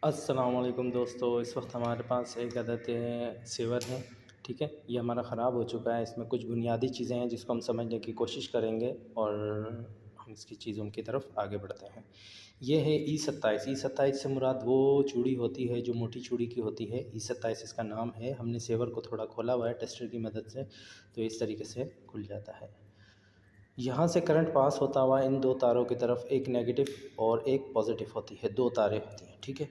अस्सलाम वालेकुम दोस्तों। इस वक्त हमारे पास एक अदद सेवर है। ठीक है, ये हमारा ख़राब हो चुका है। इसमें कुछ बुनियादी चीज़ें हैं जिसको हम समझने की कोशिश करेंगे और हम इसकी चीज़ों की तरफ आगे बढ़ते हैं। ये है E27। E27 से मुराद वो चूड़ी होती है जो मोटी चूड़ी की होती है। E27 इसका नाम है। हमने सेवर को थोड़ा खोला हुआ है टेस्टर की मदद से, तो इस तरीके से खुल जाता है। यहाँ से करंट पास होता हुआ इन दो तारों की तरफ, एक नेगेटिव और एक पॉजिटिव होती है, दो तारें होती हैं। ठीक है,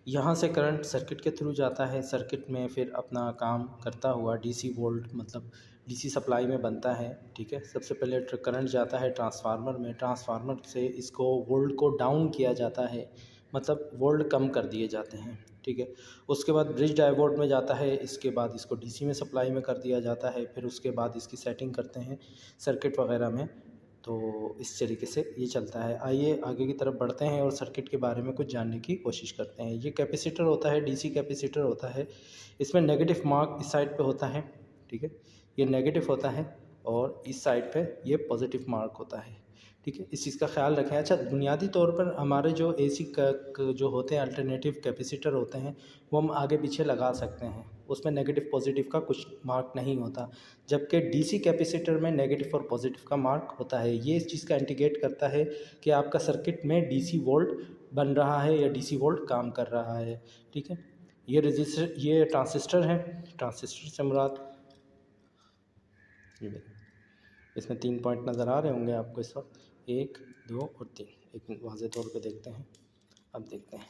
यहाँ से करंट सर्किट के थ्रू जाता है। सर्किट में फिर अपना काम करता हुआ डीसी वोल्ट मतलब डीसी सप्लाई में बनता है। ठीक है, सबसे पहले करंट जाता है ट्रांसफार्मर में। ट्रांसफार्मर से इसको वोल्ट को डाउन किया जाता है, मतलब वोल्ट कम कर दिए जाते हैं। ठीक है, उसके बाद ब्रिज डायोड में जाता है। इसके बाद इसको डीसी में सप्लाई में कर दिया जाता है। फिर उसके बाद इसकी सेटिंग करते हैं सर्किट वगैरह में। तो इस तरीके से ये चलता है। आइए आगे की तरफ बढ़ते हैं और सर्किट के बारे में कुछ जानने की कोशिश करते हैं। ये कैपेसिटर होता है, डीसी कैपेसिटर होता है। इसमें नेगेटिव मार्क इस साइड पे होता है। ठीक है, ये नेगेटिव होता है और इस साइड पे ये पॉजिटिव मार्क होता है। ठीक है, इस चीज़ का ख्याल रखें। अच्छा, बुनियादी तौर पर हमारे जो एसी जो होते हैं अल्टरनेटिव कैपेसिटर होते हैं, वो हम आगे पीछे लगा सकते हैं। उसमें नेगेटिव पॉजिटिव का कुछ मार्क नहीं होता, जबकि डीसी कैपेसिटर में नेगेटिव और पॉजिटिव का मार्क होता है। ये इस चीज़ का इंडिकेट करता है कि आपका सर्किट में डीसी वोल्ट बन रहा है या डीसी वोल्ट काम कर रहा है। ठीक है, ये रजिस्टर, ये ट्रांसिस्टर है। ट्रांसिस्टर से मुराद ये देखिए, इसमें 3 पॉइंट नज़र आ रहे होंगे आपको इस वक्त, 1 2 और 3। एक वाज़े तौर पे देखते हैं। अब देखते हैं,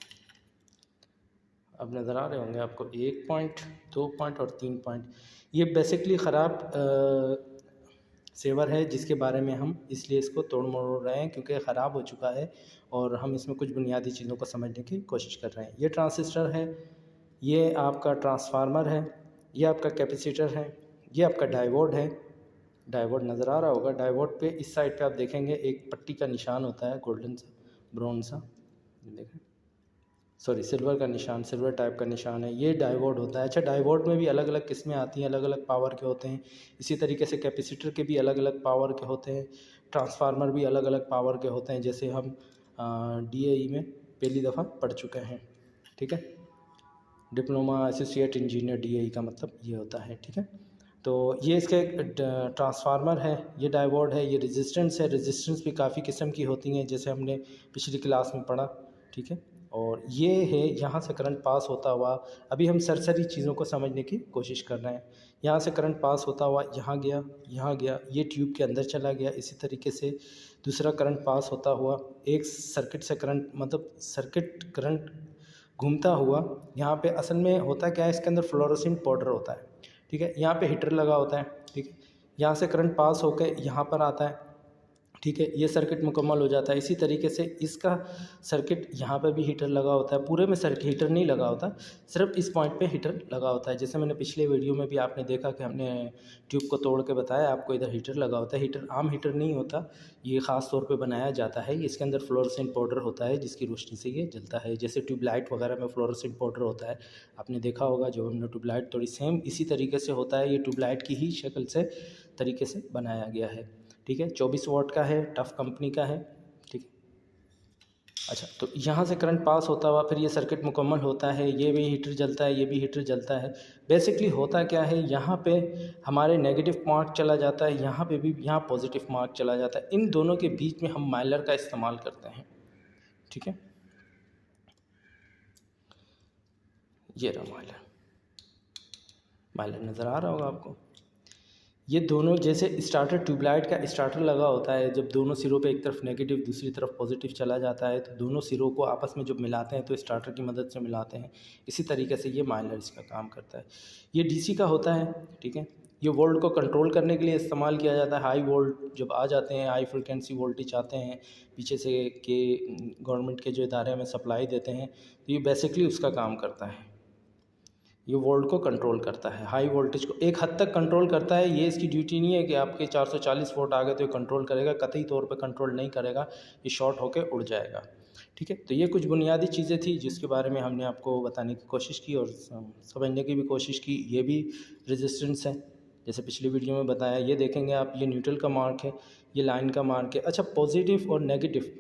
अब नज़र आ रहे होंगे आपको 1 पॉइंट, 2 पॉइंट और 3 पॉइंट। ये बेसिकली ख़राब सेवर है जिसके बारे में हम इसलिए इसको तोड़ मरोड़ रहे हैं क्योंकि ख़राब हो चुका है और हम इसमें कुछ बुनियादी चीज़ों को समझने की कोशिश कर रहे हैं। ये ट्रांसिस्टर है, ये आपका ट्रांसफार्मर है, ये आपका कैपेसिटर है, ये आपका डायोड है। डायोड नज़र आ रहा होगा। डायोड पे इस साइड पे आप देखेंगे एक पट्टी का निशान होता है, गोल्डन सा, ब्राउन सा, देखें, सॉरी सिल्वर का निशान, सिल्वर टाइप का निशान है। ये डायोड होता है। अच्छा, डायोड में भी अलग अलग किस्में आती हैं, अलग अलग पावर के होते हैं। इसी तरीके से कैपेसिटर के भी अलग अलग पावर के होते हैं। ट्रांसफार्मर भी अलग अलग पावर के होते हैं, जैसे हम डीएई में पहली दफ़ा पढ़ चुके हैं। ठीक है, डिप्लोमा एसोसिएट इंजीनियर, डीएई का मतलब ये होता है। ठीक है, तो ये इसके ट्रांसफार्मर है, ये डायोड है, ये रेजिस्टेंस है। रेजिस्टेंस भी काफ़ी किस्म की होती हैं, जैसे हमने पिछली क्लास में पढ़ा। ठीक है, और ये है यहाँ से करंट पास होता हुआ। अभी हम सरसरी चीज़ों को समझने की कोशिश कर रहे हैं। यहाँ से करंट पास होता हुआ यहाँ गया, यहाँ गया, ये ट्यूब के अंदर चला गया। इसी तरीके से दूसरा करंट पास होता हुआ एक सर्किट से करंट, मतलब सर्किट करंट घूमता हुआ यहाँ पे असल में होता क्या है, इसके अंदर फ्लोरोसेंट पाउडर होता है। ठीक है, यहाँ पे हीटर लगा होता है। ठीक है, यहाँ से करंट पास होकर यहाँ पर आता है। ठीक है, ये सर्किट मुकम्मल हो जाता है। इसी तरीके से इसका सर्किट यहाँ पर भी हीटर लगा होता है। पूरे में सर्किट हीटर नहीं लगा होता, सिर्फ इस पॉइंट पे हीटर लगा होता है। जैसे मैंने पिछले वीडियो में भी आपने देखा कि हमने ट्यूब को तोड़ के बताया आपको, इधर हीटर लगा होता है। हीटर आम हीटर नहीं होता, ये ख़ास तौर पे बनाया जाता है। इसके अंदर फ्लोरोसेंट पाउडर होता है जिसकी रोशनी से ये जलता है। जैसे ट्यूबलाइट वगैरह में फ्लोरोसेंट पाउडर होता है, आपने देखा होगा। जब हमने ट्यूबलाइट तोड़ी, सेम इसी तरीके से होता है। ये ट्यूबलाइट की ही शक्ल से तरीके से बनाया गया है। ठीक है, 24 वाट का है, टफ कंपनी का है। ठीक है, अच्छा, तो यहाँ से करंट पास होता हुआ फिर ये सर्किट मुकम्मल होता है। ये भी हीटर जलता है, ये भी हीटर जलता है। बेसिकली होता क्या है, यहाँ पे हमारे नेगेटिव मार्क चला जाता है, यहाँ पे भी यहाँ पॉजिटिव मार्क चला जाता है। इन दोनों के बीच में हम माइलर का इस्तेमाल करते हैं। ठीक है, ये रहा माइलर। माइलर नज़र आ रहा होगा आपको। ये दोनों जैसे स्टार्टर, ट्यूबलाइट का स्टार्टर लगा होता है, जब दोनों सिरों पे एक तरफ नेगेटिव दूसरी तरफ पॉजिटिव चला जाता है, तो दोनों सिरों को आपस में जब मिलाते हैं तो स्टार्टर की मदद से मिलाते हैं। इसी तरीके से ये माइलर इसका काम करता है। ये डीसी का होता है। ठीक है, ये वोल्ट को कंट्रोल करने के लिए इस्तेमाल किया जाता है। हाई वोल्ट जब आ जाते हैं, हाई फ्रिक्वेंसी वोल्टेज आते हैं पीछे से के गवर्नमेंट के जो इदारे में सप्लाई देते हैं, तो ये बेसिकली उसका काम करता है। ये वोल्ट को कंट्रोल करता है, हाई वोल्टेज को एक हद तक कंट्रोल करता है। ये इसकी ड्यूटी नहीं है कि आपके 440 वोल्ट आ गए तो ये कंट्रोल करेगा, कतई तौर पे कंट्रोल नहीं करेगा, ये शॉर्ट होकर उड़ जाएगा। ठीक है, तो ये कुछ बुनियादी चीज़ें थी जिसके बारे में हमने आपको बताने की कोशिश की और समझने की भी कोशिश की। ये भी रेजिस्टेंस है। जैसे पिछली वीडियो में बताया, ये देखेंगे आप, ये न्यूट्रल का मार्क है, ये लाइन का मार्क है। अच्छा, पॉजिटिव और नेगेटिव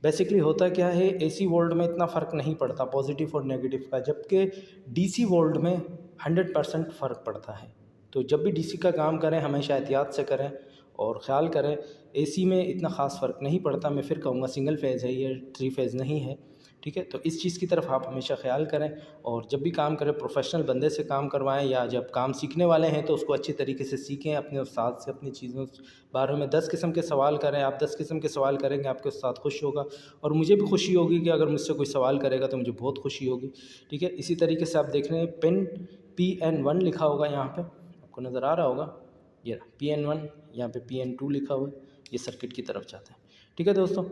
बेसिकली होता क्या है, AC वोल्ट में इतना फ़र्क नहीं पड़ता पॉजिटिव और नेगेटिव का, जबकि DC वोल्ट में 100% फ़र्क पड़ता है। तो जब भी DC का काम करें हमेशा एहतियात से करें और ख़्याल करें। AC में इतना ख़ास फ़र्क नहीं पड़ता, मैं फिर कहूँगा सिंगल फेज़ है ये, 3 फेज़ नहीं है, ठीक है। तो इस चीज़ की तरफ आप हमेशा ख़्याल करें और जब भी काम करें प्रोफेशनल बंदे से काम करवाएं, या जब काम सीखने वाले हैं तो उसको अच्छी तरीके से सीखें, अपने उस्ताद से अपनी चीज़ों बारे में 10 किस्म के सवाल करें। आप 10 किस्म के सवाल करेंगे, आपके उस्ताद खुश होगा और मुझे भी खुशी होगी कि अगर मुझसे कोई सवाल करेगा तो मुझे बहुत खुशी होगी, ठीक है। इसी तरीके से आप देख रहे हैं पेन PN1 लिखा होगा, यहाँ पर आपको नज़र आ रहा होगा, ये PN1, यहाँ पे PN2 लिखा हुआ है, ये सर्किट की तरफ जाता है, ठीक है दोस्तों।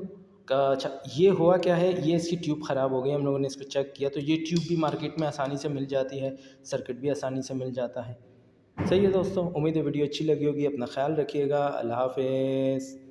अच्छा, ये हुआ क्या है, ये इसकी ट्यूब ख़राब हो गई, हम लोगों ने इसको चेक किया तो ये ट्यूब भी मार्केट में आसानी से मिल जाती है, सर्किट भी आसानी से मिल जाता है। सही है दोस्तों, उम्मीद है वीडियो अच्छी लगी होगी। अपना ख्याल रखिएगा, अल्लाह हाफ़िज़।